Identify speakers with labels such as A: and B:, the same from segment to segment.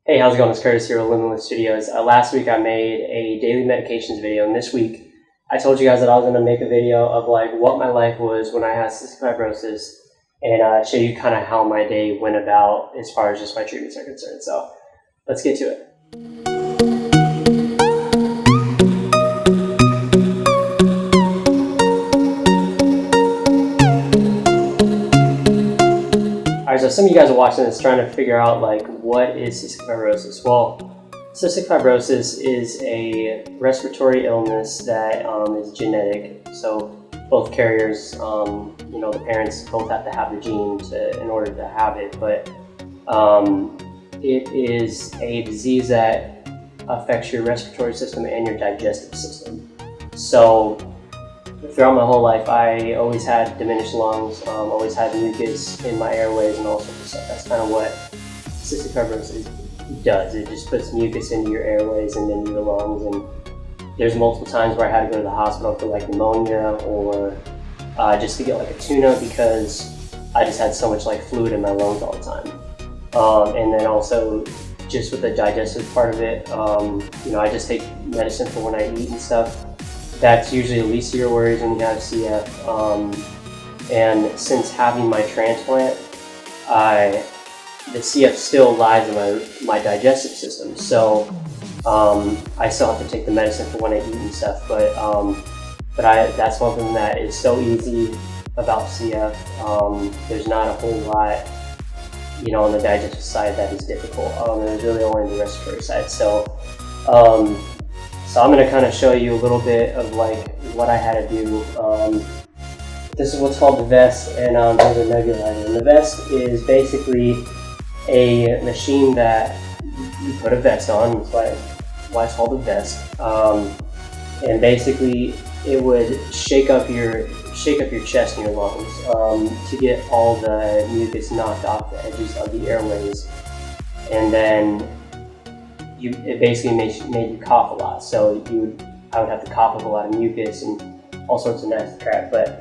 A: Hey, how's it going? It's Curtis here with Limitless Studios. Last week I made a daily medications video, and this week I told you guys that I was going to make a video of like what my life was when I had cystic fibrosis and show you kind of how my day went about as far as just my treatments are concerned. So let's get to it. Alright, so some of you guys are watching this trying to figure out like what is cystic fibrosis. Well, cystic fibrosis is a respiratory illness that is genetic. So both carriers, the parents both have to have the gene in order to have it, but it is a disease that affects your respiratory system and your digestive system. So throughout my whole life, I always had diminished lungs, always had mucus in my airways and all sorts of stuff. That's kind of what cystic fibrosis does. It just puts mucus into your airways and into your lungs. And there's multiple times where I had to go to the hospital for like pneumonia or just to get like a tune-up because I just had so much like fluid in my lungs all the time. And then also just with the digestive part of it, I just take medicine for when I eat and stuff. That's usually the least of your worries when you have CF. And since having my transplant, the CF still lies in my digestive system. So I still have to take the medicine for when I eat and stuff. But that's one thing that is so easy about CF. There's not a whole lot, on the digestive side that is difficult. There's really only the respiratory side. So I'm going to kind of show you a little bit of like what I had to do. This is what's called the vest, and there's a nebulizer. And the vest is basically a machine that you put a vest on. That's why it's called a vest. And basically, it would shake up your chest and your lungs to get all the mucus knocked off the edges of the airways, and then it basically made you cough a lot. So I would have to cough up a lot of mucus and all sorts of nasty crap. But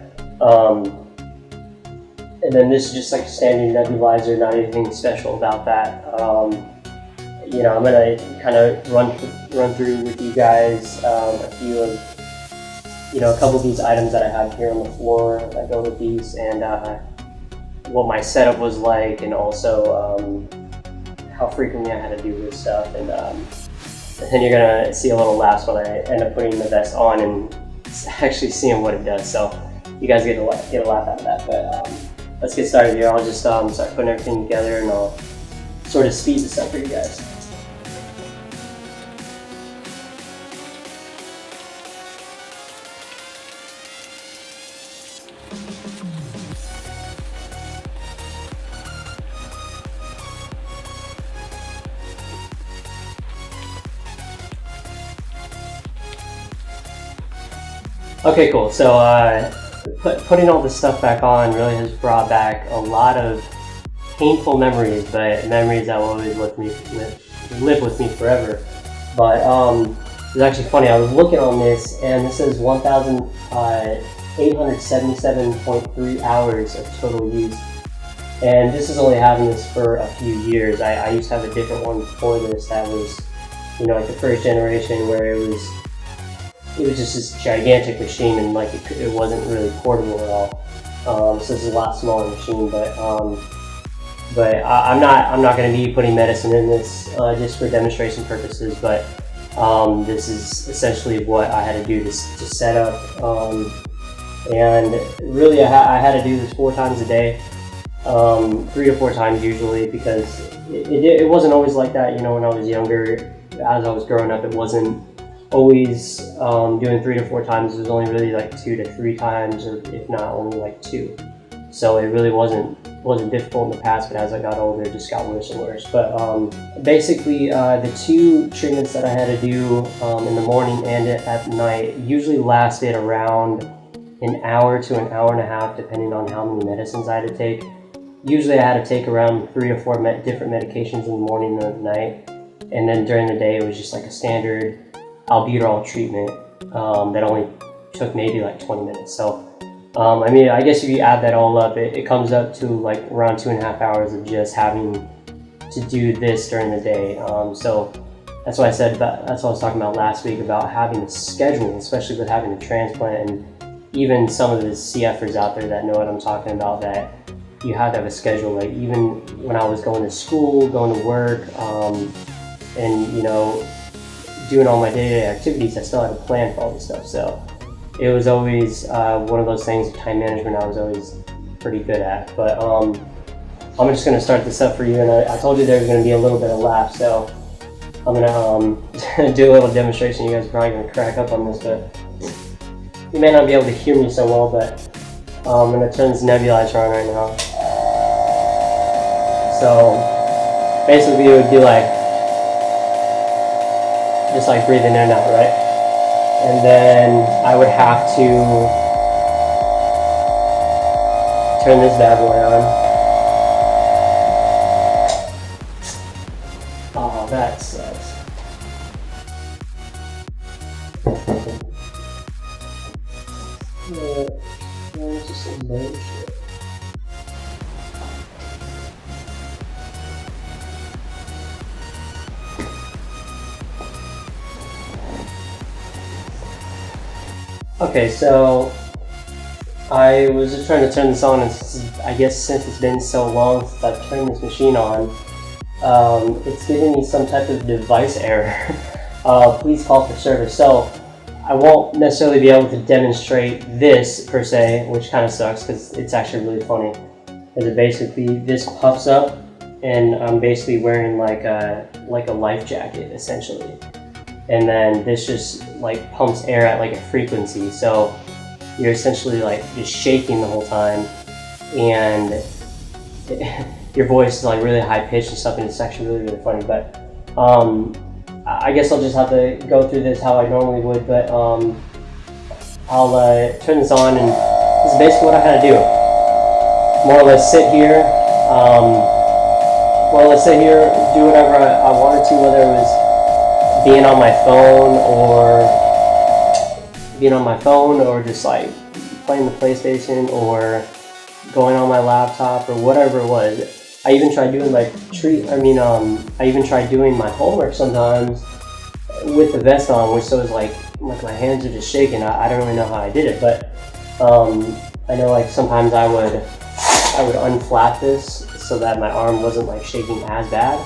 A: and then this is just like a standard nebulizer, not anything special about that. I'm gonna kind of run through with you guys a few of a couple of these items that I have here on the floor that go with these, and what my setup was like, and also how frequently I had to do this stuff, and then you're gonna see a little laughs when I end up putting the vest on and actually seeing what it does. So you guys get a laugh out of that. But let's get started here. I'll just start putting everything together, and I'll sort of speed this up for you guys. Okay, cool. So putting all this stuff back on really has brought back a lot of painful memories, but memories that will always live with me forever. But it's actually funny. I was looking on this, and this is 1,877.3 hours of total use. And this is only having this for a few years. I used to have a different one before this that was, like the first generation, where it was just this gigantic machine, and like it wasn't really portable at all. So this is a lot smaller machine, but I'm not going to be putting medicine in this just for demonstration purposes. But this is essentially what I had to do to set up, and really I had to do this 4 times a day, 3 to 4 times usually, because it wasn't always like that. When I was younger, as I was growing up, it wasn't always doing 3 to 4 times. It was only really like 2 to 3 times, or if not only like 2. So it really wasn't difficult in the past, but as I got older, it just got worse and worse. But basically, the 2 treatments that I had to do in the morning and at night usually lasted around an hour to an hour and a half, depending on how many medicines I had to take. Usually I had to take around 3 or 4 different medications in the morning and at night, and then during the day it was just like a standard albuterol treatment that only took maybe like 20 minutes. So I guess if you add that all up, it comes up to like around 2.5 hours of just having to do this during the day. So that's what that's what I was talking about last week about having a schedule, especially with having a transplant, and even some of the CFers out there that know what I'm talking about, that you have to have a schedule. Like even when I was going to school, going to work, and doing all my day-to-day activities, I still had a plan for all this stuff. So it was always one of those things, time management, I was always pretty good at. But I'm just going to start this up for you, and I told you there's going to be a little bit of laugh, so I'm going to do a little demonstration. You guys are probably going to crack up on this, but you may not be able to hear me so well, but I'm going to turn this nebulizer on right now. So basically it would be like, just like breathing in and out, right? And then I would have to turn this bad boy on. Oh, that sucks. There's just some bullshit. Okay, so I was just trying to turn this on, and I guess since it's been so long since I've turned this machine on, it's giving me some type of device error. Please call for service. So I won't necessarily be able to demonstrate this per se, which kind of sucks because it's actually really funny. Because basically this puffs up, and I'm basically wearing like a life jacket essentially. And then this just like pumps air at like a frequency, so you're essentially like just shaking the whole time, and your voice is like really high pitched and stuff, and it's actually really funny. But I guess I'll just have to go through this how I normally would, but I'll turn this on, and this is basically what I had to do. More or less sit here, do whatever I wanted to, whether it was being on my phone or just like playing the PlayStation or going on my laptop or whatever it was. I even tried doing I even tried doing my homework sometimes with the vest on, which so it's like my hands are just shaking. I don't really know how I did it, but I know like sometimes I would unflap this so that my arm wasn't like shaking as bad.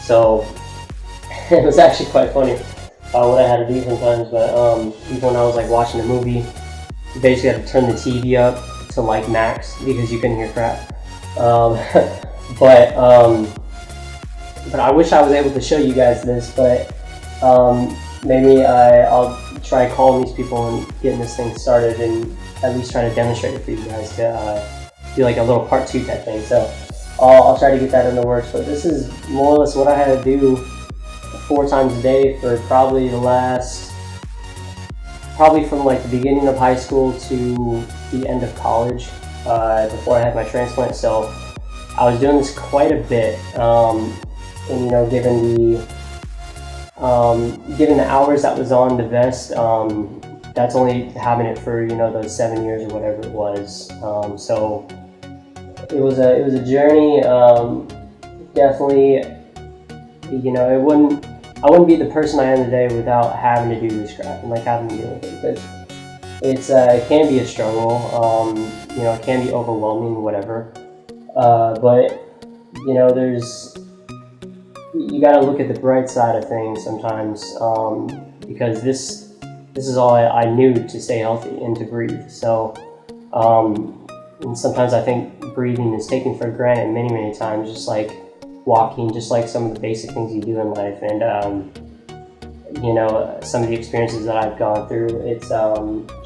A: So it was actually quite funny what I had to do sometimes, but even when I was like watching a movie, you basically had to turn the TV up to like max because you couldn't hear crap. But I wish I was able to show you guys this, but maybe I'll try calling these people and getting this thing started and at least try to demonstrate it for you guys to do like a little part 2 type thing. So I'll try to get that in the works, but this is more or less what I had to do 4 times a day for probably from like the beginning of high school to the end of college, before I had my transplant. So I was doing this quite a bit, and given the hours that was on the vest, that's only having it for those 7 years or whatever it was. So it was a journey. Definitely, I wouldn't be the person I am today without having to do this crap and like having to deal with it, because it can be a struggle. It can be overwhelming, whatever. But you got to look at the bright side of things sometimes, because this is all I knew to stay healthy and to breathe. So and sometimes I think breathing is taken for granted many times, just like walking, just like some of the basic things you do in life. And some of the experiences that I've gone through, it's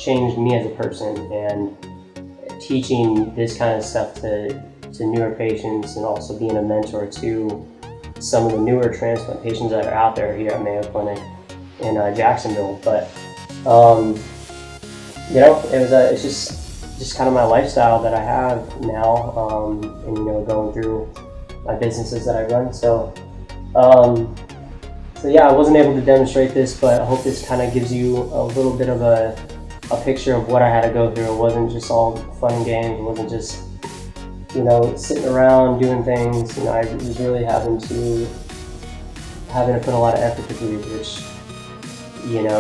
A: changed me as a person, and teaching this kind of stuff to newer patients, and also being a mentor to some of the newer transplant patients that are out there here at Mayo Clinic in Jacksonville. But it's just kind of my lifestyle that I have now, and going through my businesses that I run. So yeah, I wasn't able to demonstrate this, but I hope this kind of gives you a little bit of a picture of what I had to go through. It wasn't just all fun and games. It wasn't just you know, sitting around doing things. You know, I was really having to put a lot of effort to breathe, which, you know,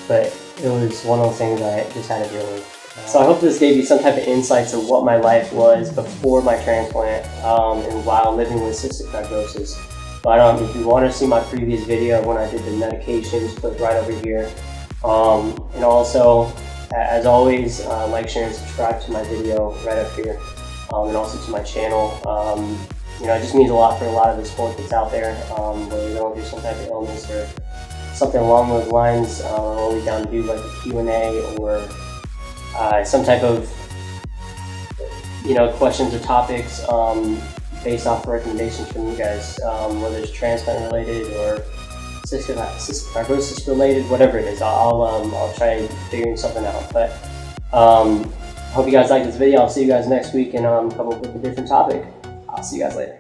A: but it was one of those things I just had to deal with. So I hope this gave you some type of insights of what my life was before my transplant and while living with cystic fibrosis. But if you want to see my previous video when I did the medications, click right over here. And also, as always, like, share, and subscribe to my video right up here, and also to my channel. You know, it just means a lot for a lot of the sport that's out there, whether you're going through some type of illness or something along those lines. I'm always down to do like a Q&A or some type of, you know, questions or topics based off recommendations from you guys, whether it's transplant related or cystic fibrosis related, whatever it is. I'll try figuring something out. But hope you guys like this video. I'll see you guys next week and come up with a different topic. I'll see you guys later.